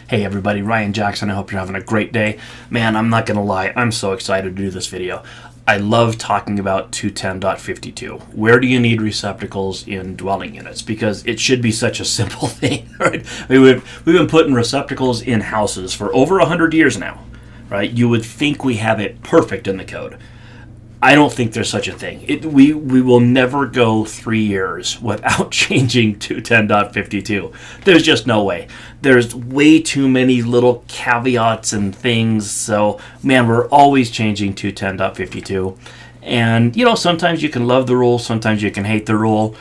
Hey everybody, Ryan Jackson. I hope you're having a great day. Man, I'm not going to lie, I'm so excited to do this video. I love talking about 210.52. Where do you need receptacles in dwelling units? Because it should be such a simple thing, right? We've been putting receptacles in houses for over 100 years now, right? You would think we have it perfect in the code. I don't think there's such a thing. We will never go 3 years without changing 210.52. There's just no way. There's way too many little caveats and things. So, man, we're always changing 210.52. And, sometimes you can love the rule, sometimes you can hate the rule.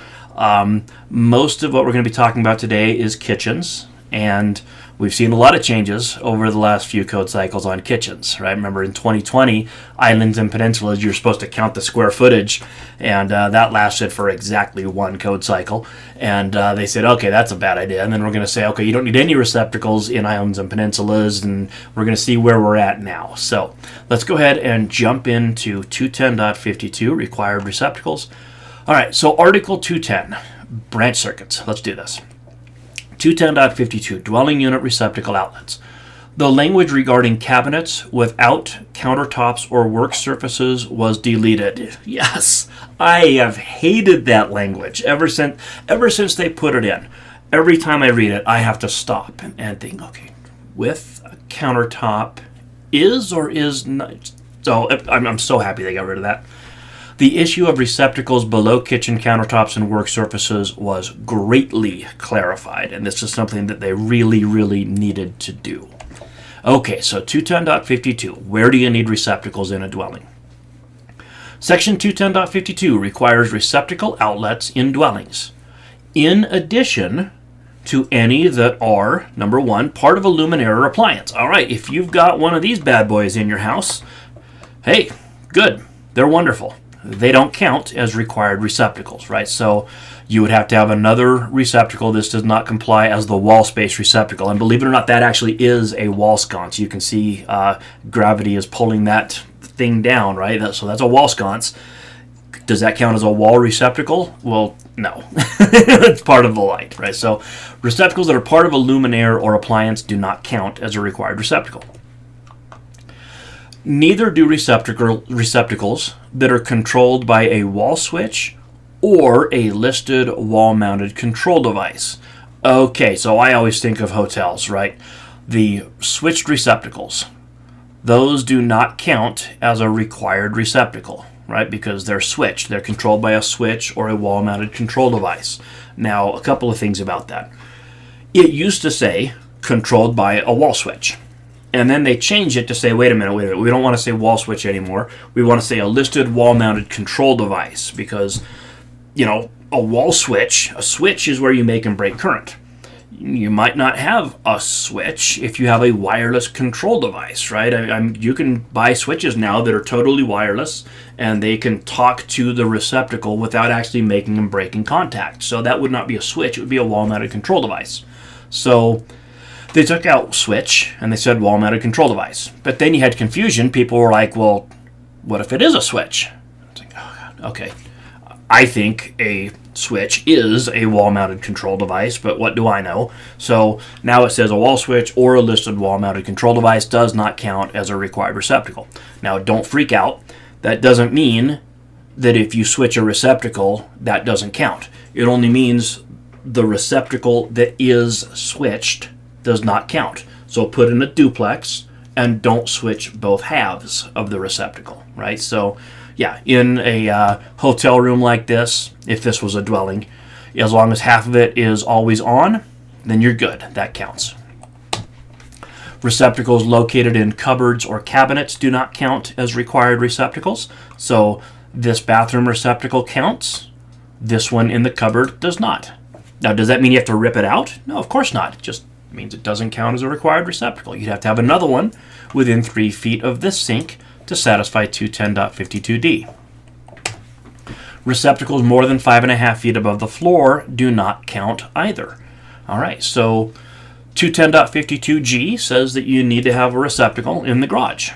Most of what we're going to be talking about today is kitchens. And we've seen a lot of changes over the last few code cycles on kitchens, right? Remember in 2020, islands and peninsulas, you're supposed to count the square footage, and that lasted for exactly one code cycle. And they said, okay, that's a bad idea. And then we're going to say, okay, you don't need any receptacles in islands and peninsulas, and we're going to see where we're at now. So let's go ahead and jump into 210.52, required receptacles. All right, so Article 210, branch circuits. Let's do this. 210.52, dwelling unit receptacle outlets. The language regarding cabinets without countertops or work surfaces was deleted. Yes, I have hated that language ever since they put it in. Every time I read it, I have to stop and think, okay, with a countertop is or is not. So I'm so happy they got rid of that. The issue of receptacles below kitchen countertops and work surfaces was greatly clarified, and this is something that they really, really needed to do. Okay, so 210.52, where do you need receptacles in a dwelling? Section 210.52 requires receptacle outlets in dwellings, in addition to any that are, number one, part of a luminaire or appliance. All right, if you've got one of these bad boys in your house, hey, good, they're wonderful. They don't count as required receptacles, right? So you would have to have another receptacle. This does not comply as the wall space receptacle. And believe it or not, that actually is a wall sconce. You can see gravity is pulling that thing down, right? So that's a wall sconce. Does that count as a wall receptacle? Well, no. It's part of the light, right? So receptacles that are part of a luminaire or appliance do not count as a required receptacle. Neither do receptacles that are controlled by a wall switch or a listed wall-mounted control device. Okay, so I always think of hotels, right? The switched receptacles, those do not count as a required receptacle, right? Because they're switched. They're controlled by a switch or a wall-mounted control device. Now, a couple of things about that. It used to say controlled by a wall switch. And then they changed it to say, wait a minute, we don't want to say wall switch anymore. We want to say a listed wall-mounted control device because, a switch is where you make and break current. You might not have a switch if you have a wireless control device, right? You can buy switches now that are totally wireless, and they can talk to the receptacle without actually making and breaking contact. So that would not be a switch, it would be a wall-mounted control device. So they took out switch and they said wall-mounted control device. But then you had confusion. People were like, well, what if it is a switch? It's like, oh God, okay. I think a switch is a wall-mounted control device, but what do I know? So now it says a wall switch or a listed wall-mounted control device does not count as a required receptacle. Now, don't freak out. That doesn't mean that if you switch a receptacle, that doesn't count. It only means the receptacle that is switched does not count. So put in a duplex and don't switch both halves of the receptacle, right? So yeah, in a hotel room like this, if this was a dwelling, as long as half of it is always on, then you're good. That counts. Receptacles located in cupboards or cabinets do not count as required receptacles. So this bathroom receptacle counts. This one in the cupboard does not. Now, does that mean you have to rip it out? No, of course not. It just means it doesn't count as a required receptacle. You'd have to have another one within 3 feet of this sink to satisfy 210.52d. Receptacles more than 5.5 feet above the floor do not count either. All right, so 210.52g says that you need to have a receptacle in the garage.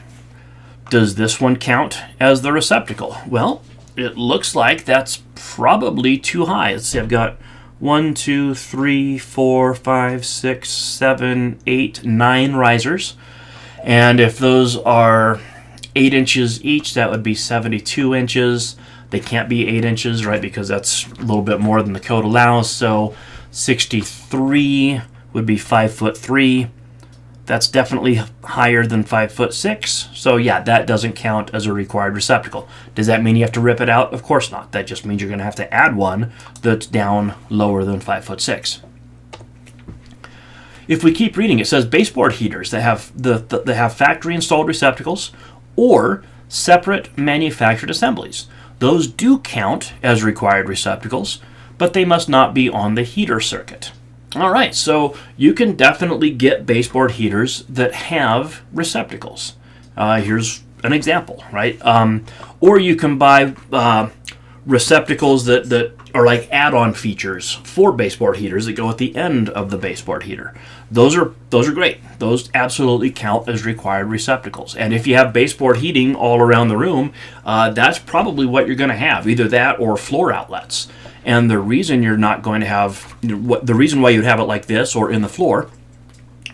Does this one count as the receptacle? Well, it looks like that's probably too high. Let's see, I've got 1, 2, 3, 4, 5, 6, 7, 8, 9 risers. And if those are 8 inches each, that would be 72 inches. They can't be 8 inches, right, because that's a little bit more than the code allows. So 63 would be 5'3". That's definitely higher than 5'6". So yeah, that doesn't count as a required receptacle. Does that mean you have to rip it out? Of course not. That just means you're going to have to add one that's down lower than 5'6". If we keep reading, it says baseboard heaters that have factory installed receptacles or separate manufactured assemblies. Those do count as required receptacles, but they must not be on the heater circuit. All right, so you can definitely get baseboard heaters that have receptacles. Here's an example, right? Or you can buy receptacles that are like add-on features for baseboard heaters that go at the end of the baseboard heater. Those are great. Those absolutely count as required receptacles. And if you have baseboard heating all around the room, that's probably what you're going to have, either that or floor outlets. And the reason you're not going to have, the reason why you'd have it like this or in the floor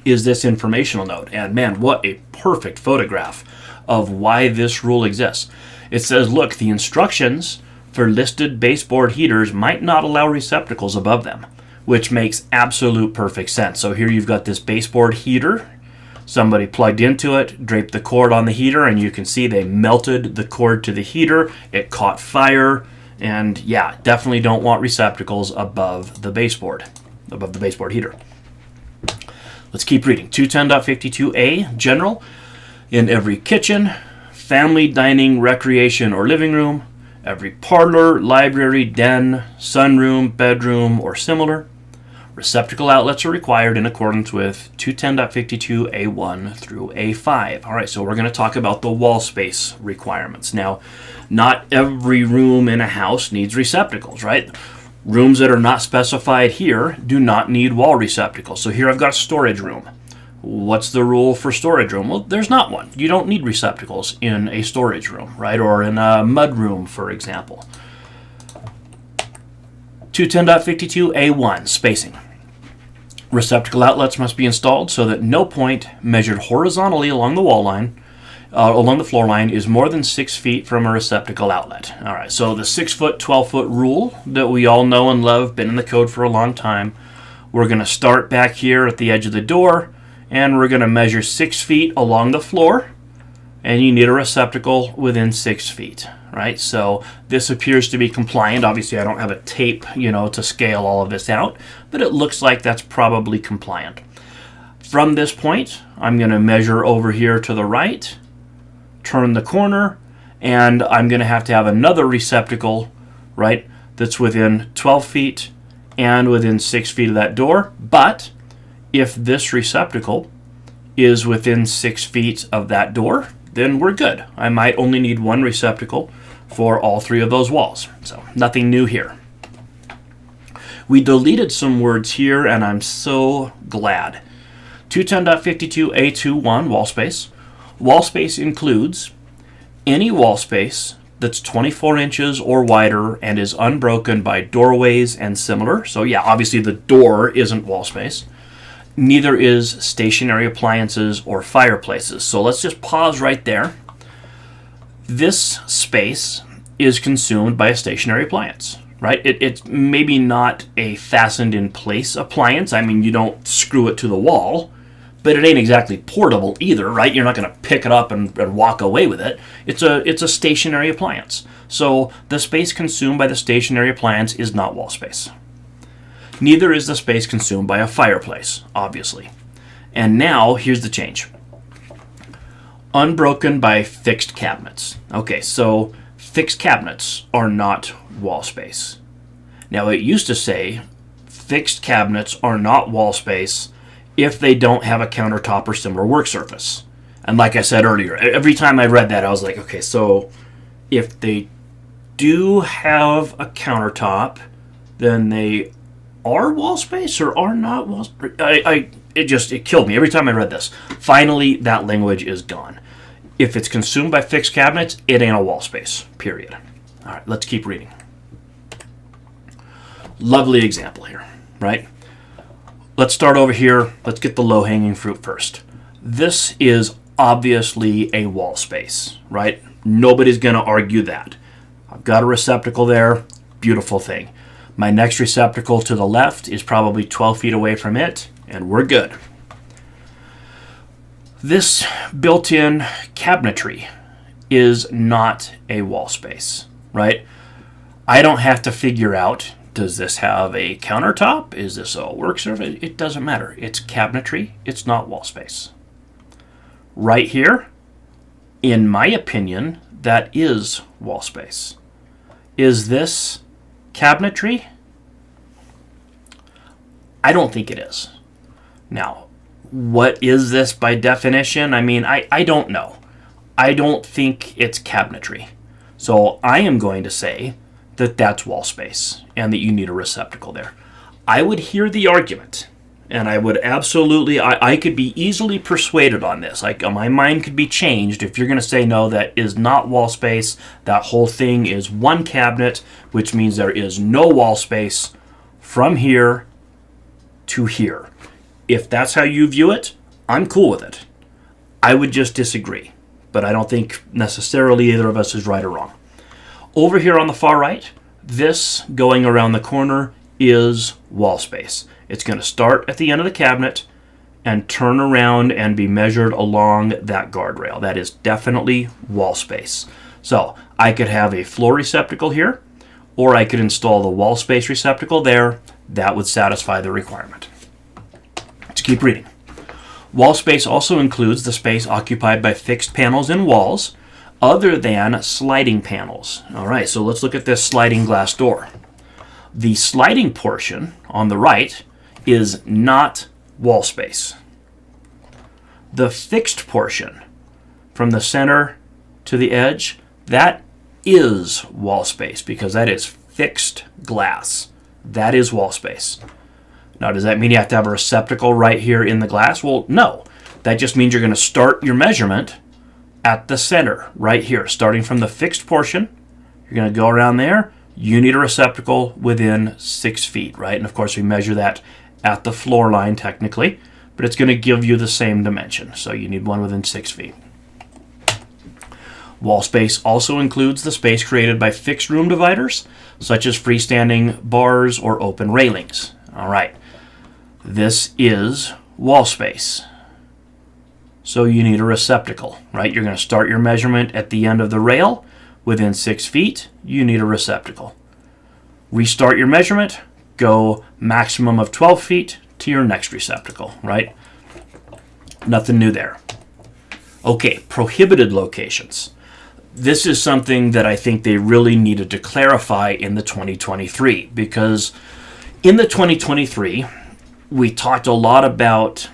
is this informational note. And man, what a perfect photograph of why this rule exists. It says, look, the instructions for listed baseboard heaters might not allow receptacles above them, which makes absolute perfect sense. So here you've got this baseboard heater. Somebody plugged into it, draped the cord on the heater, and you can see they melted the cord to the heater. It caught fire. And yeah, definitely don't want receptacles above the baseboard heater. Let's keep reading. 210.52a, general. In every kitchen, family, dining, recreation, or living room, every parlor, library, den, sunroom, bedroom, or similar, receptacle outlets are required in accordance with 210.52a1 through a5. All right, so we're going to talk about the wall space requirements. Now, not every room in a house needs receptacles, right? Rooms that are not specified here do not need wall receptacles. So here I've got a storage room. What's the rule for storage room? Well, there's not one. You don't need receptacles in a storage room, right? Or in a mud room, for example. 210.52a1, spacing. Receptacle outlets must be installed so that no point measured horizontally along the wall line, along the floor line, is more than 6 feet from a receptacle outlet. All right, so the 6 foot, 12 foot rule that we all know and love, been in the code for a long time. We're going to start back here at the edge of the door, and we're going to measure 6 feet along the floor, and you need a receptacle within 6 feet, right? So this appears to be compliant. Obviously, I don't have a tape, to scale all of this out, but it looks like that's probably compliant. From this point, I'm going to measure over here to the right, turn the corner, and I'm going to have another receptacle, right, that's within 12 feet and within 6 feet of that door. But if this receptacle is within 6 feet of that door, then we're good. I might only need one receptacle for all 3 of those walls. So nothing new here. We deleted some words here, and I'm so glad. 210.52a21, wall space. Wall space includes any wall space that's 24 inches or wider and is unbroken by doorways and similar. So yeah, obviously the door isn't wall space. Neither is stationary appliances or fireplaces. So let's just pause right there. This space is consumed by a stationary appliance, right? It's maybe not a fastened in place appliance. I mean, you don't screw it to the wall, but it ain't exactly portable either, right? You're not going to pick it up and walk away with it. It's a stationary appliance. So the space consumed by the stationary appliance is not wall space. Neither is the space consumed by a fireplace, obviously. And now, here's the change. Unbroken by fixed cabinets. Okay, so fixed cabinets are not wall space. Now, it used to say fixed cabinets are not wall space if they don't have a countertop or similar work surface. And like I said earlier, every time I read that, I was like, okay, so if they do have a countertop, then they are wall space or are not wall space? It killed me every time I read this. Finally, that language is gone. If it's consumed by fixed cabinets, it ain't a wall space, period. All right, let's keep reading. Lovely example here, right? Let's start over here. Let's get the low-hanging fruit first. This is obviously a wall space, right? Nobody's going to argue that. I've got a receptacle there. Beautiful thing. My next receptacle to the left is probably 12 feet away from it, and we're good. This built-in cabinetry is not a wall space, right? I don't have to figure out, does this have a countertop? Is this a work surface? It doesn't matter. It's cabinetry. It's not wall space. Right here, in my opinion, that is wall space. Is this cabinetry? I don't think it is. Now, what is this by definition? I mean, I don't know. I don't think it's cabinetry. So I am going to say that that's wall space and that you need a receptacle there. I would hear the argument, and I would absolutely, I could be easily persuaded on this. Like, my mind could be changed if you're going to say, no, that is not wall space. That whole thing is one cabinet, which means there is no wall space from here to here. If that's how you view it, I'm cool with it. I would just disagree, but I don't think necessarily either of us is right or wrong. Over here on the far right, this going around the corner is wall space. It's going to start at the end of the cabinet and turn around and be measured along that guardrail. That is definitely wall space. So I could have a floor receptacle here, or I could install the wall space receptacle there. That would satisfy the requirement. Let's keep reading. Wall space also includes the space occupied by fixed panels and walls other than sliding panels. All right, so let's look at this sliding glass door. The sliding portion on the right is not wall space. The fixed portion from the center to the edge, that is wall space because that is fixed glass. That is wall space. Now, does that mean you have to have a receptacle right here in the glass? Well, no. That just means you're going to start your measurement at the center, right here. Starting from the fixed portion, you're going to go around there. You need a receptacle within 6 feet, right? And of course, we measure that at the floor line technically, but it's going to give you the same dimension. So you need one within 6 feet. Wall space also includes the space created by fixed room dividers, such as freestanding bars or open railings. All right. This is wall space. So you need a receptacle, right? You're going to start your measurement at the end of the rail. Within 6 feet, you need a receptacle. Restart your measurement. Go maximum of 12 feet to your next receptacle, right? Nothing new there. Okay, prohibited locations. This is something that I think they really needed to clarify in the 2023, because in the 2023, we talked a lot about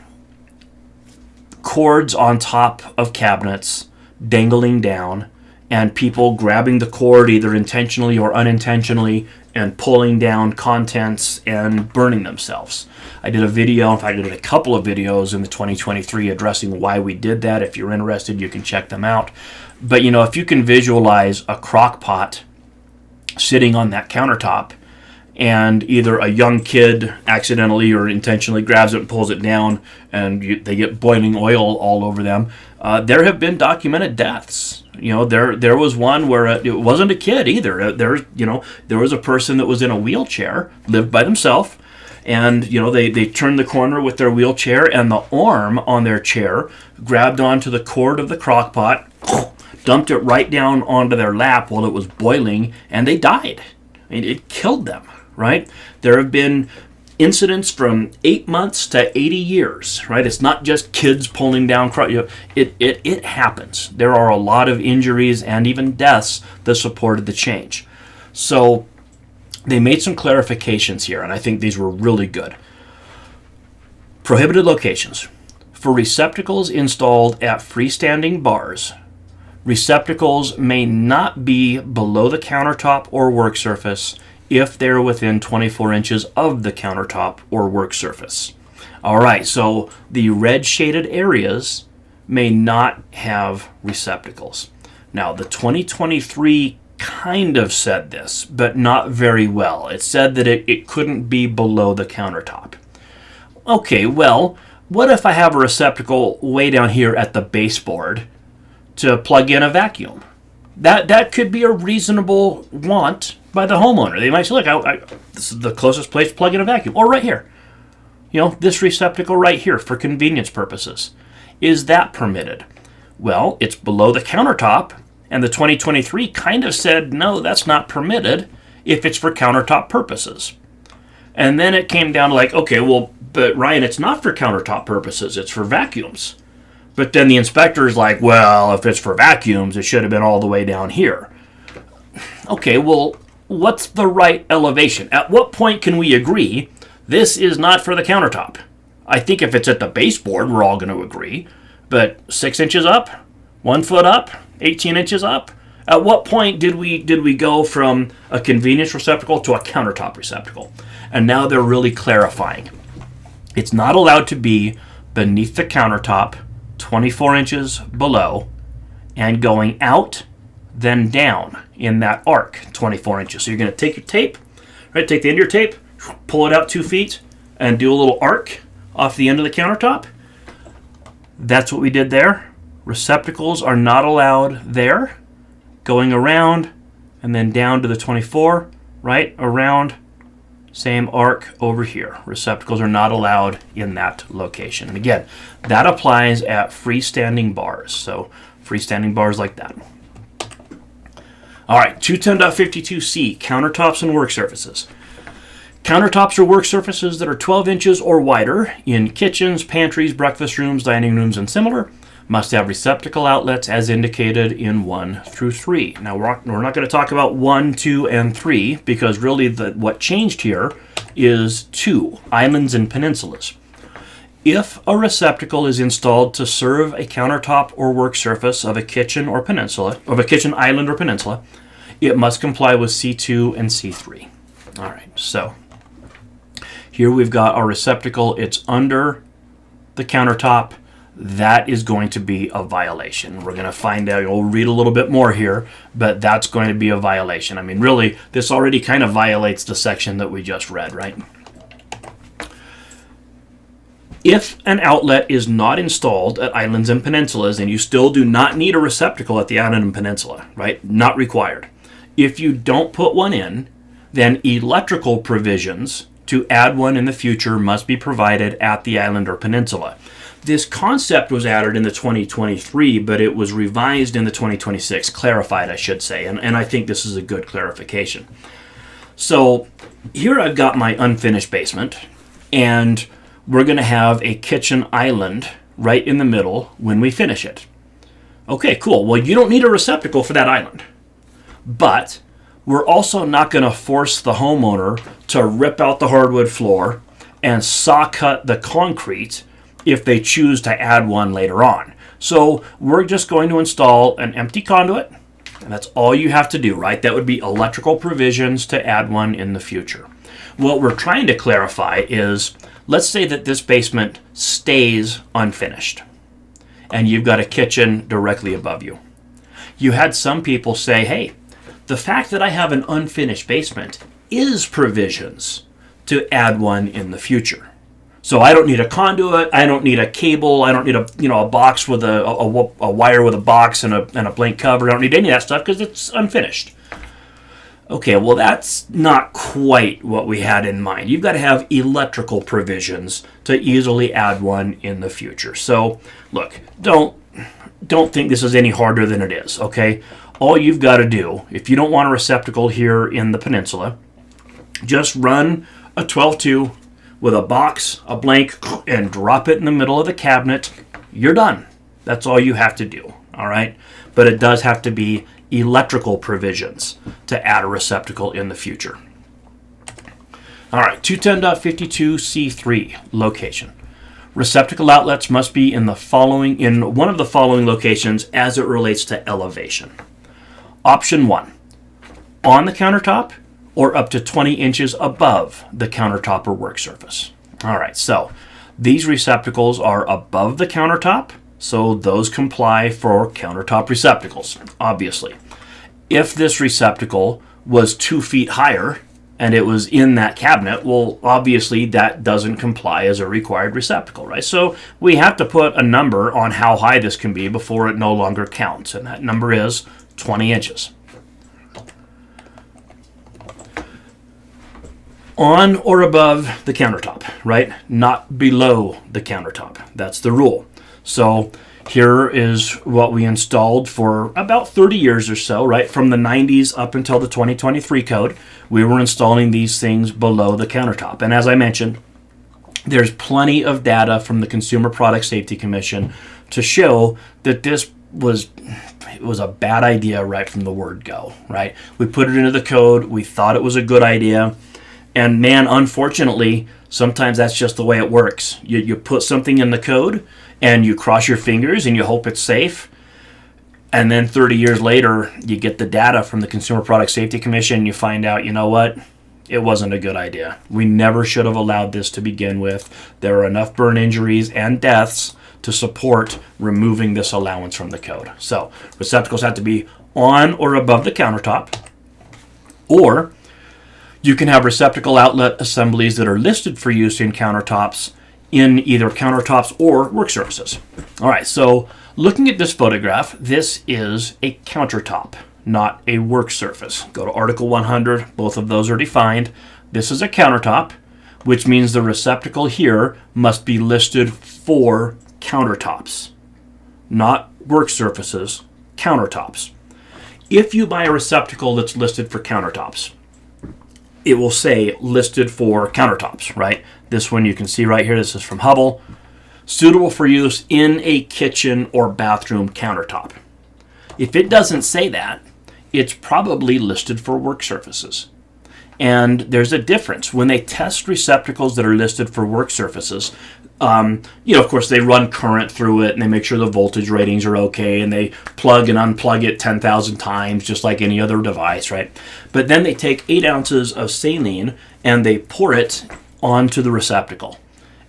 cords on top of cabinets dangling down and people grabbing the cord either intentionally or unintentionally and pulling down contents and burning themselves. I did a video, in fact I did a couple of videos in the 2023 addressing why we did that. If you're interested, you can check them out. But you know, if you can visualize a crock pot sitting on that countertop and either a young kid accidentally or intentionally grabs it and pulls it down and they get boiling oil all over them, there have been documented deaths. You know, there was one where it wasn't a kid either. There was a person that was in a wheelchair, lived by themselves, and they turned the corner with their wheelchair, and the arm on their chair grabbed onto the cord of the crock pot, dumped it right down onto their lap while it was boiling, and they died. I mean, it killed them, right? There have been incidents from 8 months to 80 years, right? It's not just kids pulling down. It happens. There are a lot of injuries and even deaths that supported the change. So they made some clarifications here, and I think these were really good. Prohibited locations. For receptacles installed at freestanding bars, receptacles may not be below the countertop or work surface if they're within 24 inches of the countertop or work surface. All right, so the red shaded areas may not have receptacles. Now, the 2023 kind of said this, but not very well. It said that it couldn't be below the countertop. Okay, well, what if I have a receptacle way down here at the baseboard to plug in a vacuum? That could be a reasonable want by the homeowner. They might say, look, this is the closest place to plug in a vacuum. Or right here. You know, this receptacle right here for convenience purposes. Is that permitted? Well, it's below the countertop, and the 2023 kind of said, no, that's not permitted if it's for countertop purposes. And then it came down to like, okay, well, but Ryan, it's not for countertop purposes, it's for vacuums. But then the inspector is like, well, if it's for vacuums, it should have been all the way down here. Okay, well, what's the right elevation? At what point can we agree this is not for the countertop? I think if it's at the baseboard, we're all going to agree. But 6 inches up, 1 foot up, 18 inches up? At what point did we go from a convenience receptacle to a countertop receptacle? And now they're really clarifying. It's not allowed to be beneath the countertop, 24 inches below, and going out, then down in that arc, 24 inches. So you're going to take your tape, right? Take the end of your tape, pull it out 2 feet, and do a little arc off the end of the countertop. That's what we did there. Receptacles are not allowed there. Going around and then down to the 24, right? Around, same arc over here. Receptacles are not allowed in that location. And again, that applies at freestanding bars. So freestanding bars like that. All right, 210.52c, countertops and work surfaces. Countertops are work surfaces that are 12 inches or wider in kitchens, pantries, breakfast rooms, dining rooms, and similar. Must have receptacle outlets as indicated in 1 through 3. Now, we're not going to talk about 1, 2, and 3 because really what changed here is 2, islands and peninsulas. If a receptacle is installed to serve a countertop or work surface of a kitchen or peninsula, of a kitchen island or peninsula, it must comply with C2 and C3. All right, so here we've got our receptacle. It's under the countertop. That is going to be a violation. We're going to find out, we'll read a little bit more here, but that's going to be a violation. I mean, really, this already kind of violates the section that we just read, right? If an outlet is not installed at islands and peninsulas, then you still do not need a receptacle at the island and peninsula, right? Not required. If you don't put one in, then electrical provisions to add one in the future must be provided at the island or peninsula. This concept was added in the 2023, but it was revised in the 2026, clarified, I should say, and I think this is a good clarification. So here I've got my unfinished basement, and we're going to have a kitchen island right in the middle when we finish it. Okay, cool. Well, you don't need a receptacle for that island, but we're also not going to force the homeowner to rip out the hardwood floor and saw cut the concrete if they choose to add one later on. So we're just going to install an empty conduit, and that's all you have to do, right? That would be electrical provisions to add one in the future. What we're trying to clarify is, let's say that this basement stays unfinished, and you've got a kitchen directly above you. You had some people say, hey, the fact that I have an unfinished basement is provisions to add one in the future. So I don't need a conduit, I don't need a cable, I don't need a box with a wire with a box and a blank cover. I don't need any of that stuff because it's unfinished. Okay, well that's not quite what we had in mind. You've got to have electrical provisions to easily add one in the future. So look, don't think this is any harder than it is, okay? All you've got to do, if you don't want a receptacle here in the peninsula, just run a 12-2 with a box, a blank, and drop it in the middle of the cabinet. You're done. That's all you have to do, all right? But it does have to be electrical provisions to add a receptacle in the future. All right, 210.52C3, location. Receptacle outlets must be in one of the following locations as it relates to elevation. Option 1, on the countertop or up to 20 inches above the countertop or work surface. All right, so these receptacles are above the countertop, so those comply for countertop receptacles, obviously. If this receptacle was 2 feet higher and it was in that cabinet, well, obviously that doesn't comply as a required receptacle, right? So we have to put a number on how high this can be before it no longer counts, and that number is 20 inches. On or above the countertop, right? Not below the countertop. That's the rule. So here is what we installed for about 30 years or so, right? From the 90s up until the 2023 code, we were installing these things below the countertop. And as I mentioned, there's plenty of data from the Consumer Product Safety Commission to show that this was a bad idea right from the word go, right? We put it into the code. We thought it was a good idea. And man, unfortunately, sometimes that's just the way it works. You put something in the code and you cross your fingers and you hope it's safe. And then 30 years later, you get the data from the Consumer Product Safety Commission and you find out, you know what? It wasn't a good idea. We never should have allowed this to begin with. There are enough burn injuries and deaths to support removing this allowance from the code. So receptacles have to be on or above the countertop, or you can have receptacle outlet assemblies that are listed for use in countertops, in either countertops or work surfaces. All right, so looking at this photograph, this is a countertop, not a work surface. Go to Article 100, both of those are defined. This is a countertop, which means the receptacle here must be listed for countertops, not work surfaces, countertops. If you buy a receptacle that's listed for countertops, it will say listed for countertops, right? This one you can see right here, this is from Hubble. Suitable for use in a kitchen or bathroom countertop. If it doesn't say that, it's probably listed for work surfaces. And there's a difference. When they test receptacles that are listed for work surfaces, of course, they run current through it and they make sure the voltage ratings are okay and they plug and unplug it 10,000 times just like any other device, right? But then they take 8 ounces of saline and they pour it onto the receptacle.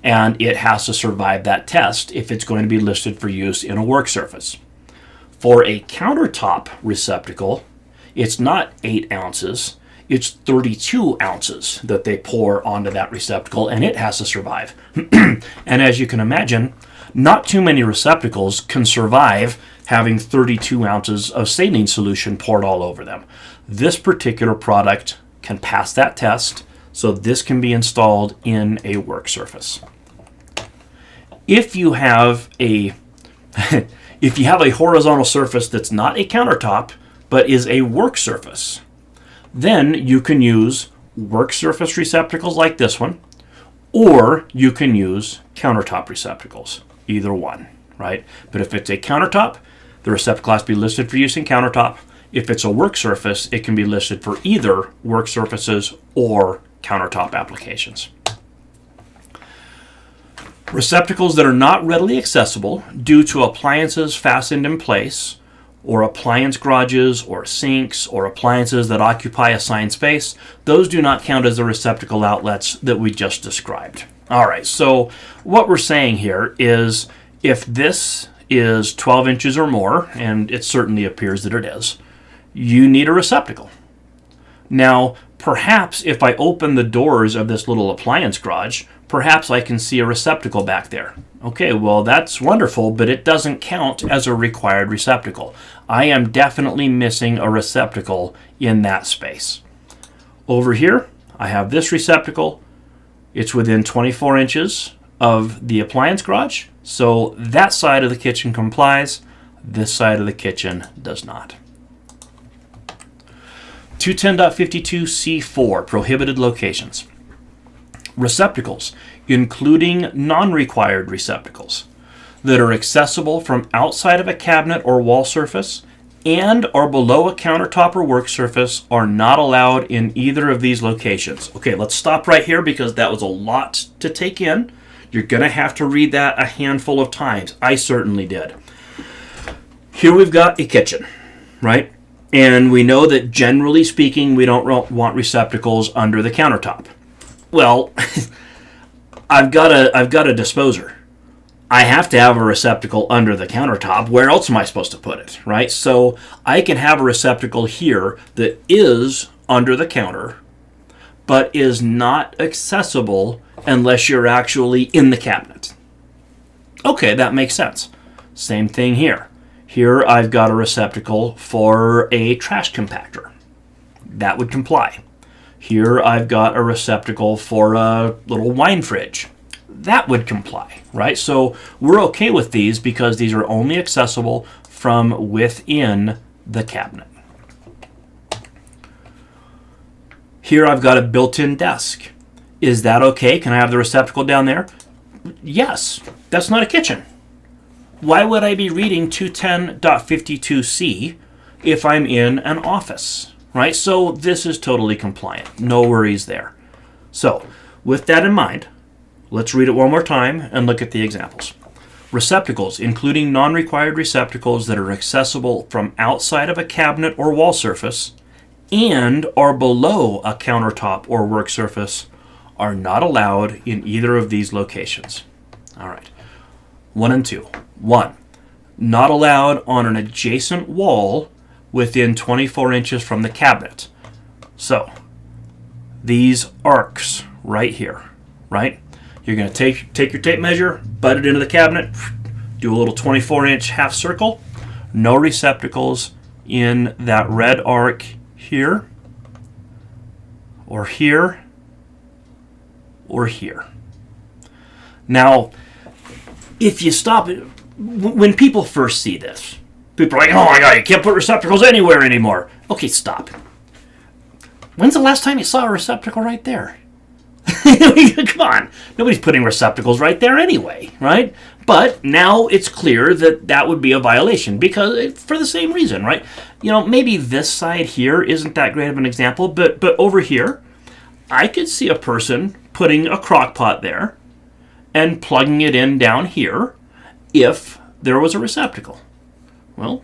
And it has to survive that test if it's going to be listed for use in a work surface. For a countertop receptacle, it's not 8 ounces. It's 32 ounces that they pour onto that receptacle, and it has to survive. And as you can imagine, not too many receptacles can survive having 32 ounces of saline solution poured all over them. This particular product can pass that test, so this can be installed in a work surface. If you have a horizontal surface that's not a countertop, but is a work surface, then you can use work surface receptacles like this one, or you can use countertop receptacles, either one, right? But if it's a countertop, the receptacle has to be listed for use in countertop. If it's a work surface, it can be listed for either work surfaces or countertop applications. Receptacles that are not readily accessible due to appliances fastened in place, or appliance garages, or sinks, or appliances that occupy assigned space, those do not count as the receptacle outlets that we just described. All right, so what we're saying here is if this is 12 inches or more, and it certainly appears that it is, you need a receptacle. Now, perhaps if I open the doors of this little appliance garage, perhaps I can see a receptacle back there. Okay, well, that's wonderful, but it doesn't count as a required receptacle. I am definitely missing a receptacle in that space. Over here, I have this receptacle. It's within 24 inches of the appliance garage, so that side of the kitchen complies. This side of the kitchen does not. 210.52C4, prohibited locations. Receptacles, including non-required receptacles, that are accessible from outside of a cabinet or wall surface and are below a countertop or work surface are not allowed in either of these locations. Okay, let's stop right here because that was a lot to take in. You're going to have to read that a handful of times. I certainly did. Here we've got a kitchen, right? And we know that generally speaking, we don't want receptacles under the countertop. Well, I've got a disposer. I have to have a receptacle under the countertop. Where else am I supposed to put it, right? So I can have a receptacle here that is under the counter, but is not accessible unless you're actually in the cabinet. Okay, that makes sense. Same thing here. Here I've got a receptacle for a trash compactor. That would comply. Here I've got a receptacle for a little wine fridge. That would comply, right? So we're okay with these because these are only accessible from within the cabinet. Here I've got a built-in desk. Is that okay? Can I have the receptacle down there? Yes. That's not a kitchen. Why would I be reading 210.52c if I'm in an office, right? So this is totally compliant. No worries there. So with that in mind, let's read it one more time and look at the examples. Receptacles, including non-required receptacles that are accessible from outside of a cabinet or wall surface and are below a countertop or work surface, are not allowed in either of these locations. All right. 1 and 2. 1. Not allowed on an adjacent wall within 24 inches from the cabinet. So, these arcs right here, right? You're going to take your tape measure, butt it into the cabinet, do a little 24-inch half circle. No receptacles in that red arc here, or here, or here. Now, if you stop it, when people first see this, people are like, oh my God, you can't put receptacles anywhere anymore. Okay, stop. When's the last time you saw a receptacle right there? Come on. Nobody's putting receptacles right there anyway, right? But now it's clear that that would be a violation because for the same reason, right? You know, maybe this side here isn't that great of an example, but over here, I could see a person putting a crock pot there and plugging it in down here if there was a receptacle. Well,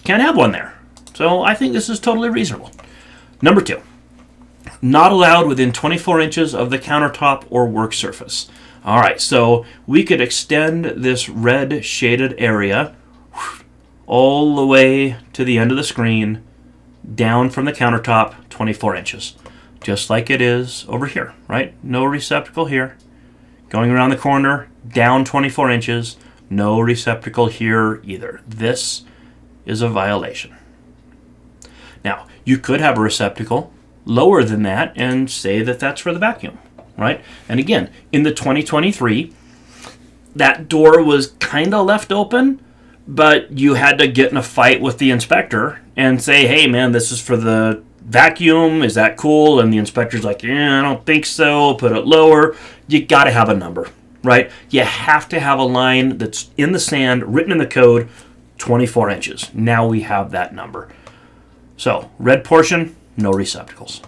can't have one there. So I think this is totally reasonable. Number 2, not allowed within 24 inches of the countertop or work surface. All right, so we could extend this red shaded area all the way to the end of the screen, down from the countertop 24 inches, just like it is over here, right? No receptacle here. Going around the corner, down 24 inches, no receptacle here either. This is a violation. Now, you could have a receptacle lower than that and say that that's for the vacuum, right? And again, in the 2023, that door was kind of left open, but you had to get in a fight with the inspector and say, hey man, this is for the vacuum, is that cool? And the inspector's like, yeah, I don't think so, put it lower. You got to have a number, right? You have to have a line that's in the sand, written in the code, 24 inches. Now we have that number. So, red portion, no receptacles.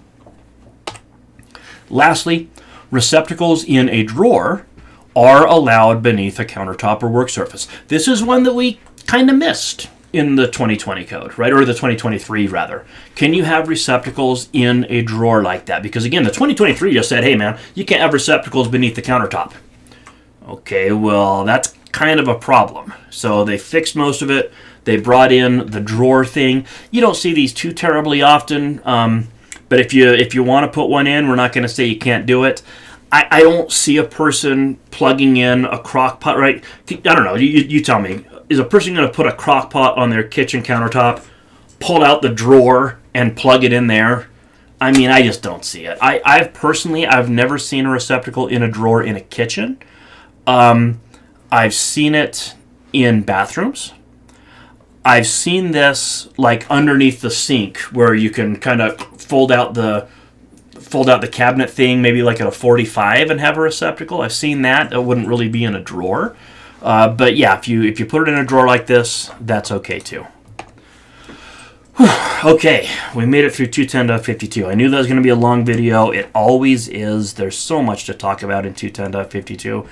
Lastly, receptacles in a drawer are allowed beneath a countertop or work surface. This is one that we kind of missed in the 2020 code, right? Or the 2023 rather. Can you have receptacles in a drawer like that? Because again, the 2023 just said, hey man, you can't have receptacles beneath the countertop. Okay, well, that's kind of a problem. So they fixed most of it. They brought in the drawer thing. You don't see these too terribly often, but if you want to put one in, we're not going to say you can't do it. I don't see a person plugging in a crock pot, right? I don't know. You tell me. Is a person going to put a crock pot on their kitchen countertop, pull out the drawer, and plug it in there? I mean, I just don't see it. I've never seen a receptacle in a drawer in a kitchen. I've seen it in bathrooms. I've seen this like underneath the sink where you can kind of fold out the cabinet thing, maybe like at a 45 and have a receptacle. I've seen that. It wouldn't really be in a drawer. But yeah, if you put it in a drawer like this, that's okay too. Okay, we made it through 210.52. I knew that was going to be a long video. It always is. There's so much to talk about in 210.52.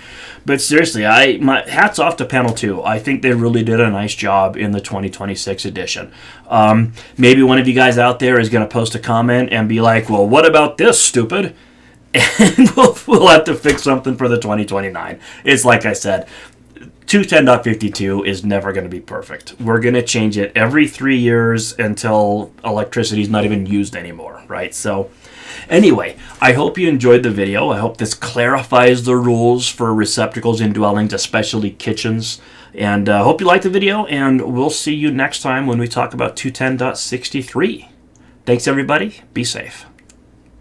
But seriously, my hats off to Panel 2. I think they really did a nice job in the 2026 edition. Maybe one of you guys out there is going to post a comment and be like, well, what about this, stupid? And we'll have to fix something for the 2029. It's like I said, 210.52 is never going to be perfect. We're going to change it every 3 years until electricity is not even used anymore, right? So anyway, I hope you enjoyed the video. I hope this clarifies the rules for receptacles in dwellings, especially kitchens. And I hope you liked the video, and we'll see you next time when we talk about 210.63. Thanks, everybody. Be safe.